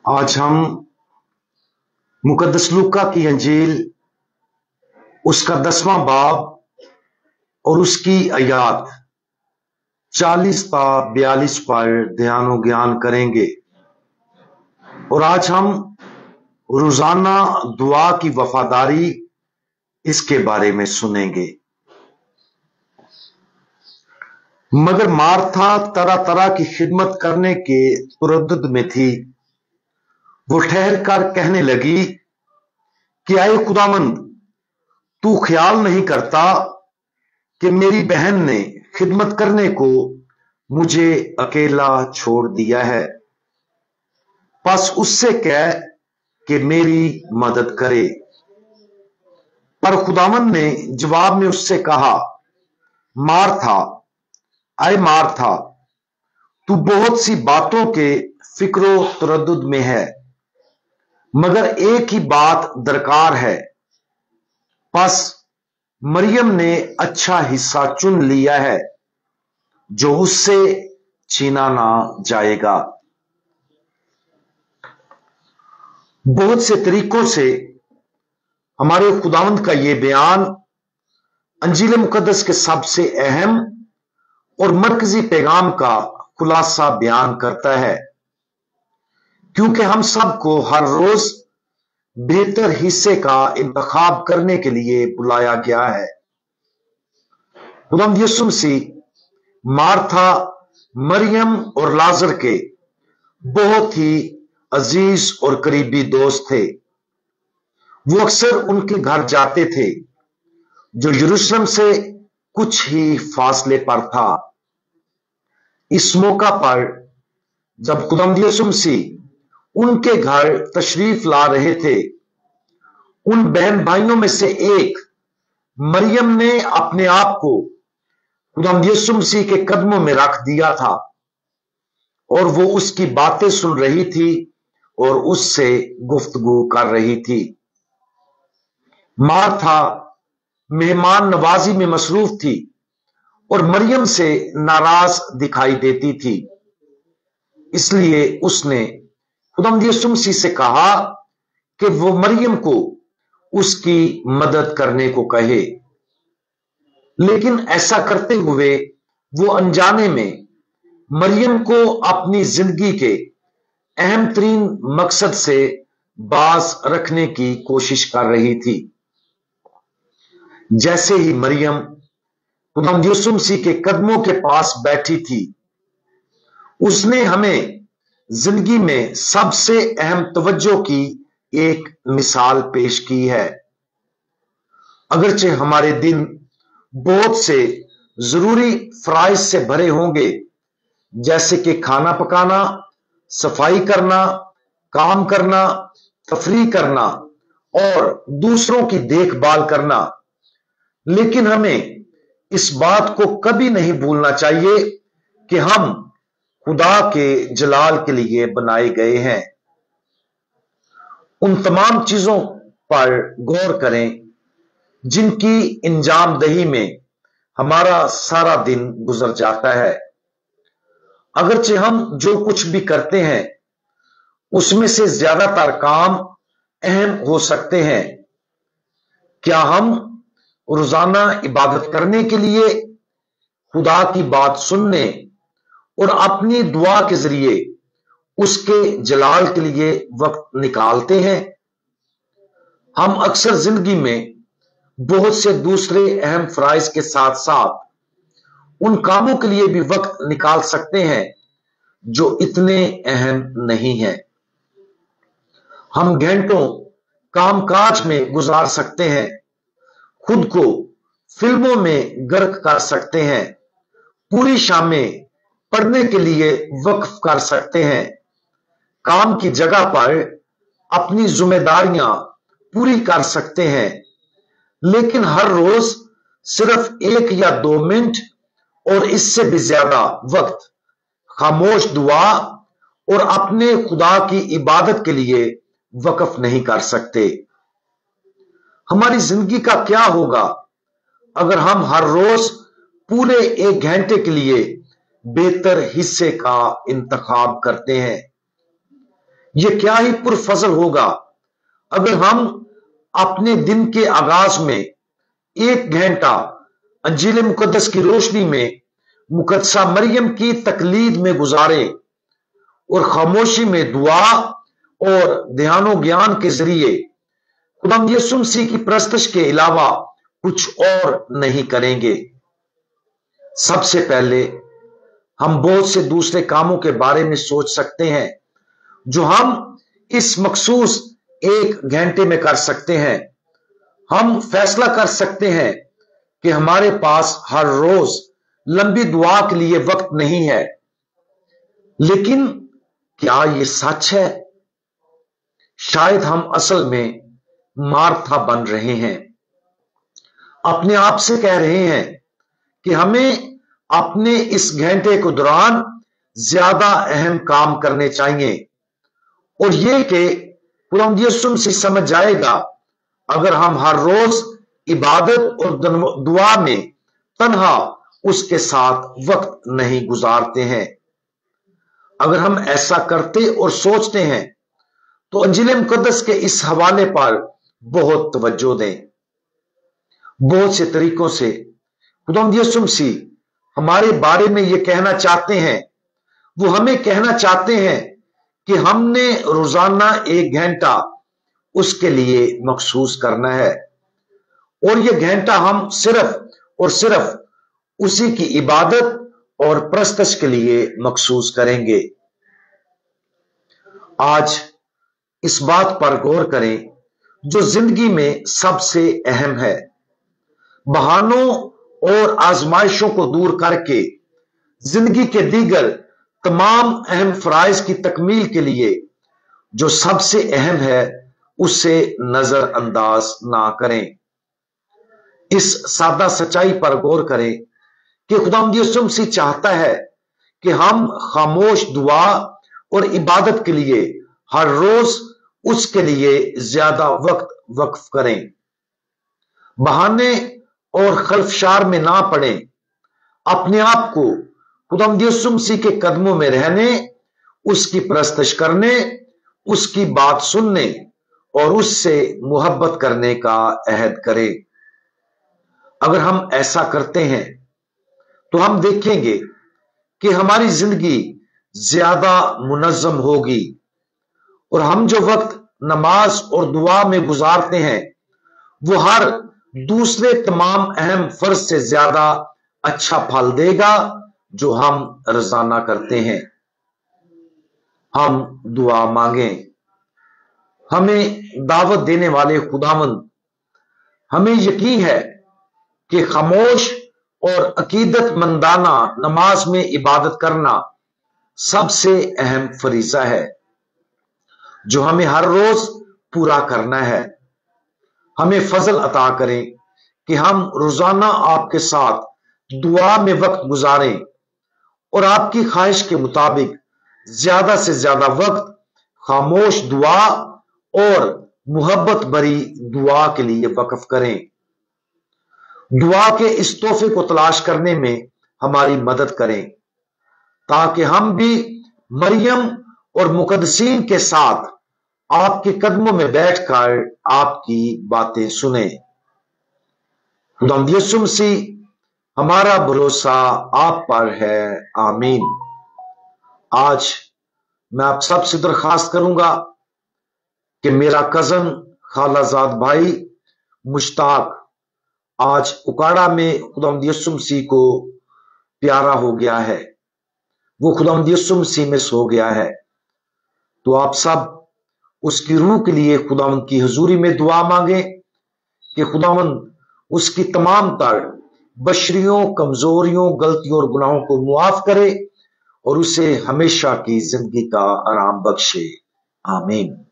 आज हम मुकद्दस लूका की अंजील उसका 10वां बाब और उसकी आयत 40 ता 42 पर ध्यान और ज्ञान करेंगे। और आज हम रोजाना दुआ की वफादारी इसके बारे में सुनेंगे। मगर मार्था तरह तरह की खिदमत करने के तरद्दुद में थी। वो ठहर कर कहने लगी कि आए खुदावंद, तू ख्याल नहीं करता कि मेरी बहन ने खिदमत करने को मुझे अकेला छोड़ दिया है। बस उससे कह कि मेरी मदद करे। पर खुदावंद ने जवाब में उससे कहा, मार्था, आए मार्था, तू बहुत सी बातों के फिक्रो तरद्दुद में है, मगर एक ही बात दरकार है। बस मरियम ने अच्छा हिस्सा चुन लिया है जो उससे छीना ना जाएगा। बहुत से तरीकों से हमारे खुदावंद का यह बयान अंजील मुकद्दस के सबसे अहम और मरकजी पैगाम का खुलासा बयान करता है, क्योंकि हम सबको हर रोज बेहतर हिस्से का इंतखाब करने के लिए बुलाया गया है। खुदावंद यीशु मसीह मार्था, मरियम और लाजर के बहुत ही अजीज और करीबी दोस्त थे। वो अक्सर उनके घर जाते थे जो यरूशलेम से कुछ ही फासले पर था। इस मौका पर जब खुदावंद यीशु मसीह उनके घर तशरीफ ला रहे थे, उन बहन भाइयों में से एक मरियम ने अपने आप को खुदावंद यीशु मसीह के कदमों में रख दिया था और वो उसकी बातें सुन रही थी और उससे गुफ्तगू कर रही थी। मार्था मेहमान नवाजी में मसरूफ थी और मरियम से नाराज दिखाई देती थी। इसलिए उसने खुदावंद यीशु मसीह से कहा कि वो मरियम को उसकी मदद करने को कहे। लेकिन ऐसा करते हुए वो अनजाने में मरियम को अपनी जिंदगी के अहम तरीन मकसद से बाज रखने की कोशिश कर रही थी। जैसे ही मरियम खुदावंद यीशु मसीह के कदमों के पास बैठी थी, उसने हमें जिंदगी में सबसे अहम तवज्जो की एक मिसाल पेश की है। अगरचे हमारे दिन बहुत से जरूरी फराइज से भरे होंगे, जैसे कि खाना पकाना, सफाई करना, काम करना, तफरीह करना और दूसरों की देखभाल करना, लेकिन हमें इस बात को कभी नहीं भूलना चाहिए कि हम खुदा के जलाल के लिए बनाए गए हैं। उन तमाम चीजों पर गौर करें जिनकी इंजाम दही में हमारा सारा दिन गुजर जाता है। अगरचे हम जो कुछ भी करते हैं उसमें से ज्यादातर काम अहम हो सकते हैं। क्या हम रोजाना इबादत करने के लिए, खुदा की बात सुनने और अपनी दुआ के जरिए उसके जलाल के लिए वक्त निकालते हैं? हम अक्सर जिंदगी में बहुत से दूसरे अहम फराइज के साथ साथ उन कामों के लिए भी वक्त निकाल सकते हैं जो इतने अहम नहीं हैं। हम घंटों कामकाज में गुजार सकते हैं, खुद को फिल्मों में गर्क कर सकते हैं, पूरी शामें पढ़ने के लिए वक्फ कर सकते हैं, काम की जगह पर अपनी जिम्मेदारियां पूरी कर सकते हैं, लेकिन हर रोज सिर्फ 1 या 2 मिनट और इससे भी ज्यादा वक्त खामोश दुआ और अपने खुदा की इबादत के लिए वक्फ नहीं कर सकते। हमारी जिंदगी का क्या होगा अगर हम हर रोज पूरे 1 घंटे के लिए बेहतर हिस्से का इंतखाब करते हैं? ये क्या ही पुरफजल होगा अगर हम अपने दिन के आगाज में 1 घंटा अंजील मुकद्दस की रोशनी में मुकद्दसा मरियम की तकलीद में गुजारें और खामोशी में दुआ और ध्यानो ज्ञान के जरिए खुदावंद यीशु मसीह की परस्तश के अलावा कुछ और नहीं करेंगे। सबसे पहले हम बहुत से दूसरे कामों के बारे में सोच सकते हैं जो हम इस मखसूस 1 घंटे में कर सकते हैं। हम फैसला कर सकते हैं कि हमारे पास हर रोज लंबी दुआ के लिए वक्त नहीं है, लेकिन क्या यह सच है? शायद हम असल में मार्था बन रहे हैं, अपने आप से कह रहे हैं कि हमें अपने इस घंटे के दौरान ज्यादा अहम काम करने चाहिए, और यह कि खुदावंद यीशु मसीह समझ जाएगा अगर हम हर रोज इबादत और दुआ में तन्हा उसके साथ वक्त नहीं गुजारते हैं। अगर हम ऐसा करते और सोचते हैं तो अंजील मुकद्दस के इस हवाले पर बहुत तवज्जो दें। बहुत से तरीकों से खुदावंद यीशु मसीह हमारे बारे में यह कहना चाहते हैं, वो हमें कहना चाहते हैं कि हमने रोजाना 1 घंटा उसके लिए मखसूस करना है, और यह घंटा हम सिर्फ और सिर्फ उसी की इबादत और परस्तश के लिए मखसूस करेंगे। आज इस बात पर गौर करें जो जिंदगी में सबसे अहम है। बहानों और आजमाइशों को दूर करके जिंदगी के दीगर तमाम अहम फराइज की तकमील के लिए जो सबसे अहम है उसे नजरअंदाज ना करें। इस सादा सच्चाई पर गौर करें कि खुदावंद यीशु मसीह चाहता है कि हम खामोश दुआ और इबादत के लिए हर रोज उसके लिए ज्यादा वक्त वक्फ करें। बहाने और खल्फशार में ना पड़े, अपने आप को खुदावंद यीशु मसीह के कदमों में रहने, उसकी परस्तश करने, उसकी बात सुनने और उससे मोहब्बत करने का अहद करें। अगर हम ऐसा करते हैं तो हम देखेंगे कि हमारी जिंदगी ज्यादा मुनज्जम होगी, और हम जो वक्त नमाज और दुआ में गुजारते हैं वो हर दूसरे तमाम अहम फर्ज से ज्यादा अच्छा फल देगा जो हम रोजाना करते हैं। हम दुआ मांगें। हमें दावत देने वाले खुदावंद, हमें यकीन है कि खामोश और अकीदतमंदाना नमाज में इबादत करना सबसे अहम फरीजा है जो हमें हर रोज पूरा करना है। हमें फजल अता करें कि हम रोजाना आपके साथ दुआ में वक्त गुजारें और आपकी ख्वाहिश के मुताबिक ज्यादा से ज्यादा वक्त खामोश दुआ और मोहब्बत भरी दुआ के लिए वक्फ करें। दुआ के इस तोहफे को तलाश करने में हमारी मदद करें ताकि हम भी मरियम और मुकद्दसीन के साथ आपके कदमों में बैठकर आपकी बातें सुने। खुदावंद यीशु मसीह हमारा भरोसा आप पर है। आमीन। आज मैं आप सबसे दरखास्त करूंगा कि मेरा कजन खालाजाद भाई मुश्ताक आज उकाड़ा में खुदावंद यीशु मसीह को प्यारा हो गया है, वो खुदावंद यीशु मसीह में सो गया है। तो आप सब उसकी रूह के लिए खुदावंद की हुजूरी में दुआ मांगे कि खुदावंद उसकी तमाम तर बशरियों, कमजोरियों, गलतियों और गुनाहों को मुआफ करे और उसे हमेशा की जिंदगी का आराम बख्शे। आमीन।